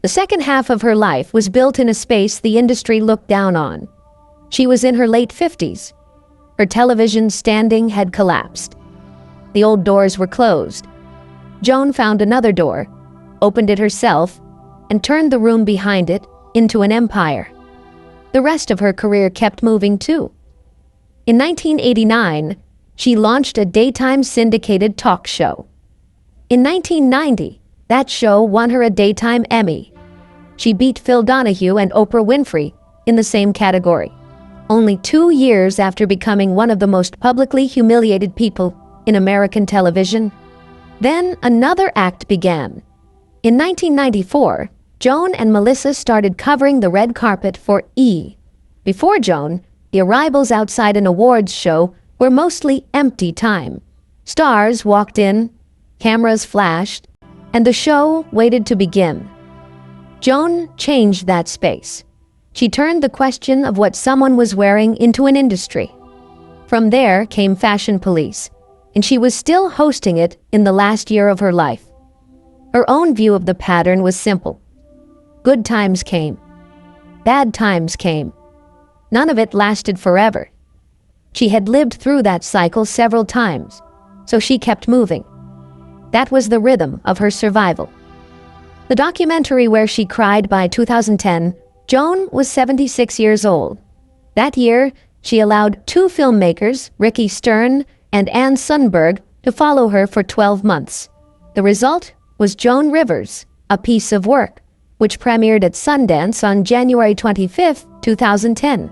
The second half of her life was built in a space the industry looked down on. She was in her late 50s. Her television standing had collapsed. The old doors were closed. Joan found another door, opened it herself, and turned the room behind it into an empire. The rest of her career kept moving too. In 1989, she launched a daytime syndicated talk show. In 1990, that show won her a Daytime Emmy. She beat Phil Donahue and Oprah Winfrey in the same category, only 2 years after becoming one of the most publicly humiliated people in American television. Then another act began. In 1994, Joan and Melissa started covering the red carpet for E! Before Joan, the arrivals outside an awards show were mostly empty time. Stars walked in, cameras flashed, and the show waited to begin. Joan changed that space. She turned the question of what someone was wearing into an industry. From there came Fashion Police, and she was still hosting it in the last year of her life. Her own view of the pattern was simple. Good times came. Bad times came. None of it lasted forever. She had lived through that cycle several times, so she kept moving. That was the rhythm of her survival. The documentary Where She Cried by 2010, Joan was 76 years old. That year, she allowed 2 filmmakers, Ricky Stern and Ann Sundberg, to follow her for 12 months. The result was Joan Rivers, A Piece of Work, which premiered at Sundance on January 25, 2010.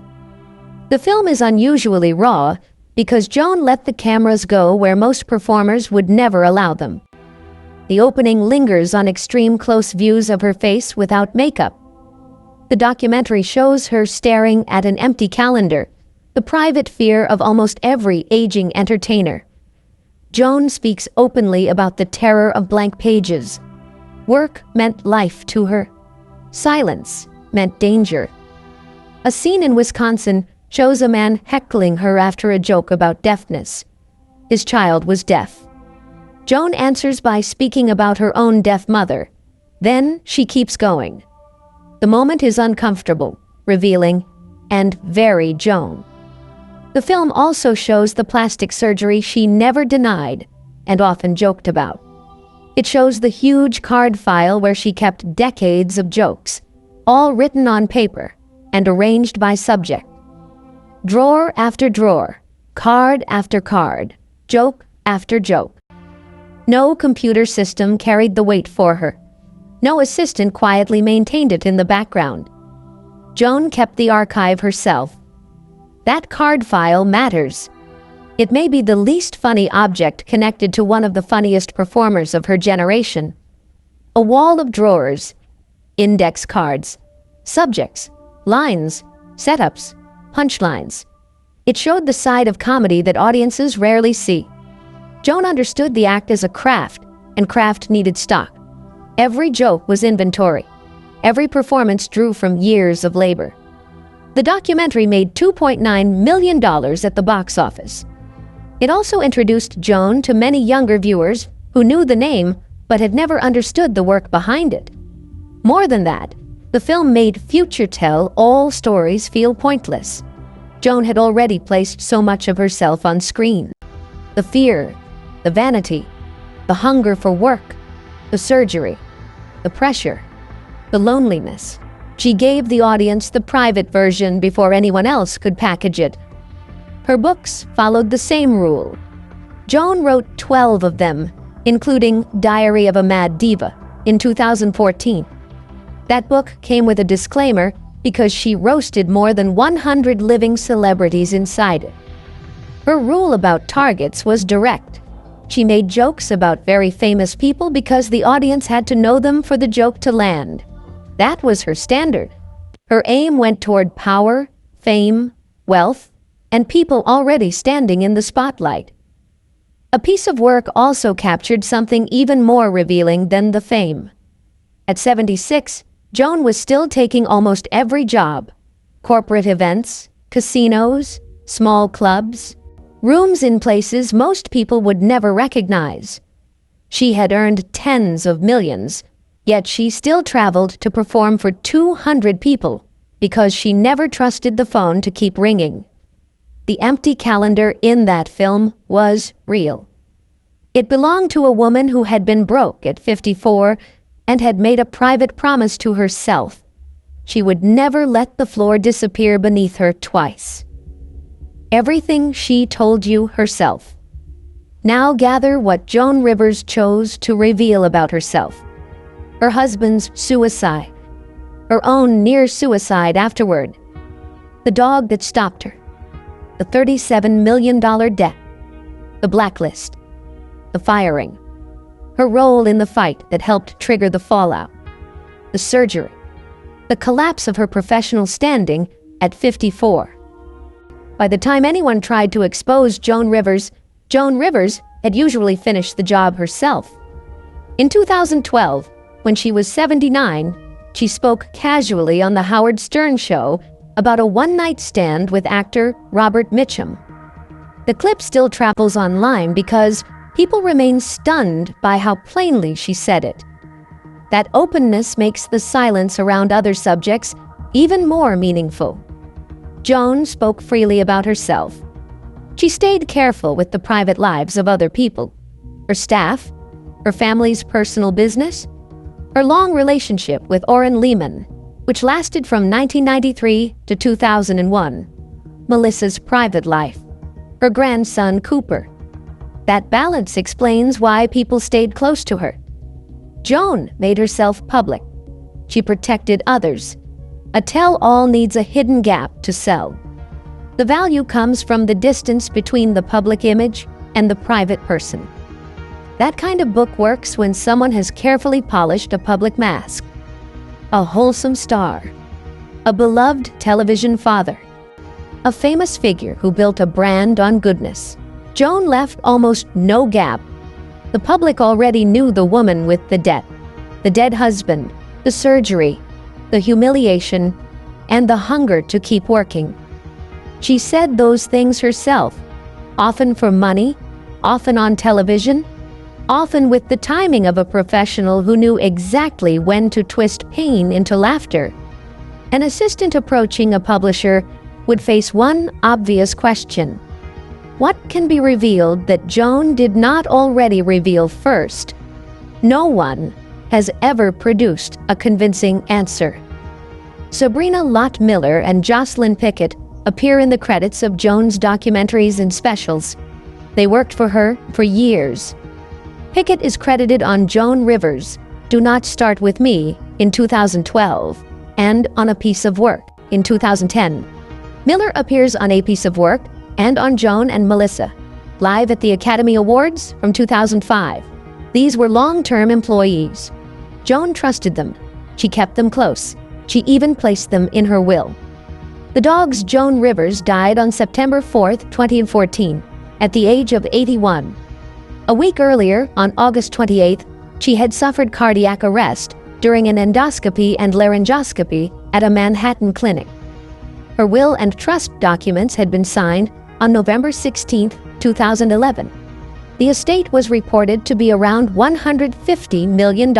The film is unusually raw because Joan let the cameras go where most performers would never allow them. The opening lingers on extreme close views of her face without makeup. The documentary shows her staring at an empty calendar, the private fear of almost every aging entertainer. Joan speaks openly about the terror of blank pages. Work meant life to her. Silence meant danger. A scene in Wisconsin shows a man heckling her after a joke about deafness. His child was deaf. Joan answers by speaking about her own deaf mother. Then she keeps going. The moment is uncomfortable, revealing, and very Joan. The film also shows the plastic surgery she never denied and often joked about. It shows the huge card file where she kept decades of jokes, all written on paper and arranged by subject. Drawer after drawer, card after card, joke after joke. No computer system carried the weight for her. No assistant quietly maintained it in the background. Joan kept the archive herself. That card file matters. It may be the least funny object connected to one of the funniest performers of her generation. A wall of drawers, index cards, subjects, lines, setups, punchlines. It showed the side of comedy that audiences rarely see. Joan understood the act as a craft, and craft needed stock. Every joke was inventory. Every performance drew from years of labor. The documentary made $2.9 million at the box office. It also introduced Joan to many younger viewers who knew the name but had never understood the work behind it. More than that, the film made future tell all stories feel pointless. Joan had already placed so much of herself on screen. The fear, the vanity, the hunger for work, the surgery, the pressure, the loneliness. She gave the audience the private version before anyone else could package it. Her books followed the same rule. Joan wrote 12 of them, including Diary of a Mad Diva in 2014. That book came with a disclaimer because she roasted more than 100 living celebrities inside it. Her rule about targets was direct. She made jokes about very famous people because the audience had to know them for the joke to land. That was her standard. Her aim went toward power, fame, wealth, and people already standing in the spotlight. A Piece of Work also captured something even more revealing than the fame. At 76, Joan was still taking almost every job. Corporate events, casinos, small clubs, rooms in places most people would never recognize. She had earned tens of millions, Yet she still traveled to perform for 200 people because she never trusted the phone to keep ringing. The empty calendar in that film was real. It belonged to a woman who had been broke at 54 and had made a private promise to herself. She would never let the floor disappear beneath her twice. Everything she told you herself. Now gather what Joan Rivers chose to reveal about herself. Her husband's suicide. Her own near-suicide afterward. The dog that stopped her. The $37 million debt. The blacklist. The firing. Her role in the fight that helped trigger the fallout. The surgery. The collapse of her professional standing at 54. By the time anyone tried to expose Joan Rivers had usually finished the job herself. In 2012, when she was 79, she spoke casually on The Howard Stern Show about a one-night stand with actor Robert Mitchum. The clip still travels online because people remain stunned by how plainly she said it. That openness makes the silence around other subjects even more meaningful. Joan spoke freely about herself. She stayed careful with the private lives of other people, her staff, her family's personal business, her long relationship with Orrin Lehman, which lasted from 1993 to 2001, Melissa's private life, her grandson Cooper. That balance explains why people stayed close to her. Joan made herself public. She protected others. A tell-all needs a hidden gap to sell. The value comes from the distance between the public image and the private person. That kind of book works when someone has carefully polished a public mask. A wholesome star. A beloved television father. A famous figure who built a brand on goodness. Joan left almost no gap. The public already knew the woman with the debt, the dead husband, the surgery, the humiliation, and the hunger to keep working. She said those things herself, often for money, often on television, often with the timing of a professional who knew exactly when to twist pain into laughter. An assistant approaching a publisher would face one obvious question. What can be revealed that Joan did not already reveal first? No one has ever produced a convincing answer. Sabrina Lott Miller and Jocelyn Pickett appear in the credits of Joan's documentaries and specials. They worked for her for years. Pickett is credited on Joan Rivers' Do Not Start With Me in 2012 and On a Piece of Work in 2010. Miller appears on A Piece of Work and on Joan and Melissa, live at the Academy Awards from 2005. These were long-term employees. Joan trusted them. She kept them close. She even placed them in her will. The dogs Joan Rivers died on September 4, 2014, at the age of 81. A week earlier, on August 28, she had suffered cardiac arrest during an endoscopy and laryngoscopy at a Manhattan clinic. Her will and trust documents had been signed on November 16, 2011. The estate was reported to be around $150 million.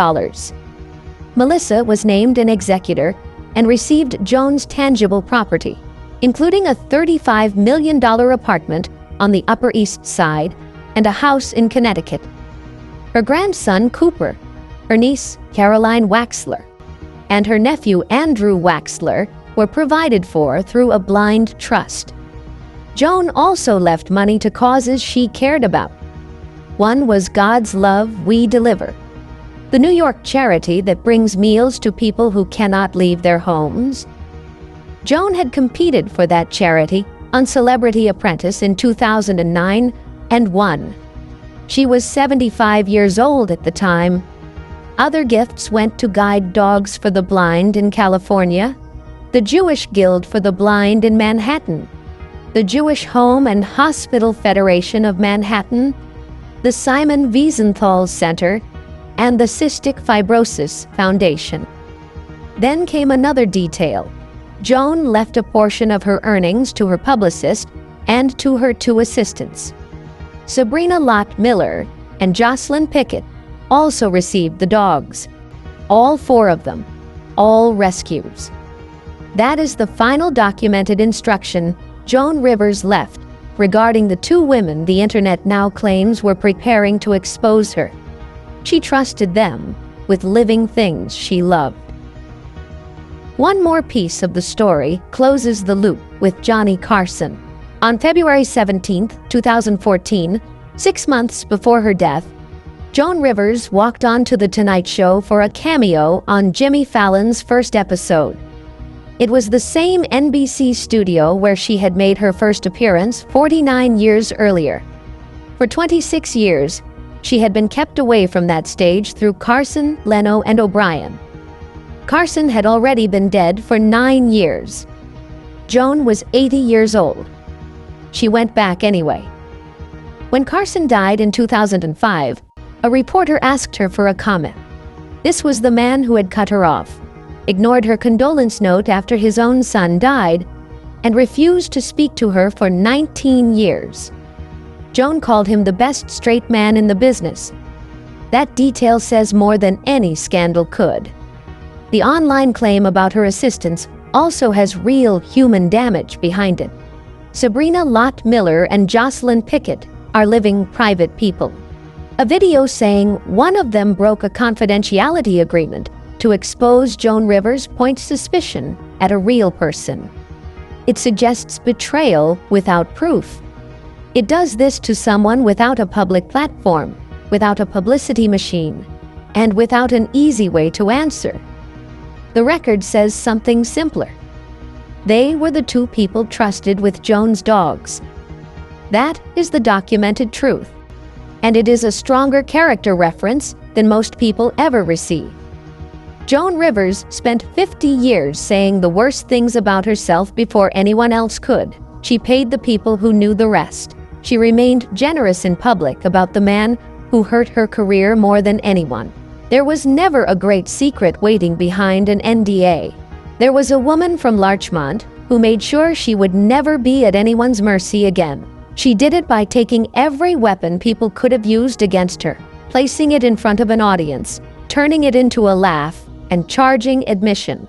Melissa was named an executor and received Joan's tangible property, including a $35 million apartment on the Upper East Side and a house in Connecticut. Her grandson, Cooper, her niece, Caroline Waxler, and her nephew, Andrew Waxler, were provided for through a blind trust. Joan also left money to causes she cared about. One was God's Love We Deliver, the New York charity that brings meals to people who cannot leave their homes. Joan had competed for that charity on Celebrity Apprentice in 2009 and won. She was 75 years old at the time. Other gifts went to Guide Dogs for the Blind in California, the Jewish Guild for the Blind in Manhattan, the Jewish Home and Hospital Federation of Manhattan, the Simon Wiesenthal Center, and the Cystic Fibrosis Foundation. Then came another detail. Joan left a portion of her earnings to her publicist and to her two assistants. Sabrina Lott Miller and Jocelyn Pickett also received the dogs. All 4 of them. All rescues. That is the final documented instruction Joan Rivers left regarding the 2 women the internet now claims were preparing to expose her. She trusted them with living things she loved. One more piece of the story closes the loop with Johnny Carson. On February 17, 2014, 6 months before her death, Joan Rivers walked onto The Tonight Show for a cameo on Jimmy Fallon's first episode. It was the same NBC studio where she had made her first appearance 49 years earlier. For 26 years, she had been kept away from that stage through Carson, Leno, and O'Brien. Carson had already been dead for 9 years. Joan was 80 years old. She went back anyway. When Carson died in 2005, a reporter asked her for a comment. This was the man who had cut her off, ignored her condolence note after his own son died, and refused to speak to her for 19 years. Joan called him the best straight man in the business. That detail says more than any scandal could. The online claim about her assistance also has real human damage behind it. Sabrina Lott Miller and Jocelyn Pickett are living private people. A video saying one of them broke a confidentiality agreement to expose Joan Rivers points suspicion at a real person. It suggests betrayal without proof. It does this to someone without a public platform, without a publicity machine, and without an easy way to answer. The record says something simpler. They were the 2 people trusted with Joan's dogs. That is the documented truth, and it is a stronger character reference than most people ever receive. Joan Rivers spent 50 years saying the worst things about herself before anyone else could. She paid the people who knew the rest. She remained generous in public about the man who hurt her career more than anyone. There was never a great secret waiting behind an NDA. There was a woman from Larchmont who made sure she would never be at anyone's mercy again. She did it by taking every weapon people could have used against her, placing it in front of an audience, turning it into a laugh, and charging admission.